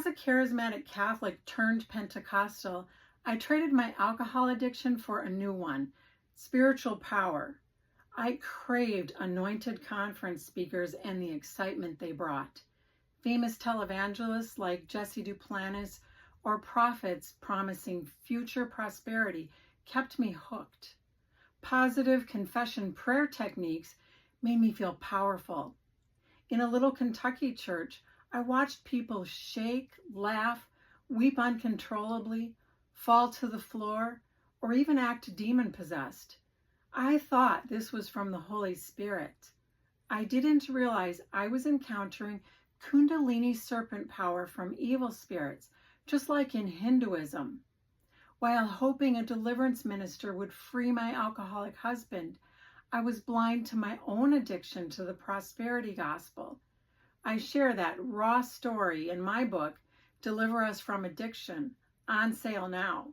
As a charismatic Catholic turned Pentecostal, I traded my alcohol addiction for a new one, spiritual power. I craved anointed conference speakers and the excitement they brought. Famous televangelists like Jesse Duplantis or prophets promising future prosperity kept me hooked. Positive confession prayer techniques made me feel powerful. In a little Kentucky church, I watched people shake, laugh, weep uncontrollably, fall to the floor, or even act demon-possessed. I thought this was from the Holy Spirit. I didn't realize I was encountering Kundalini serpent power from evil spirits, just like in Hinduism. While hoping a deliverance minister would free my alcoholic husband, I was blind to my own addiction to the prosperity gospel. I share that raw story in my book, Deliver Us from Addiction, on sale now.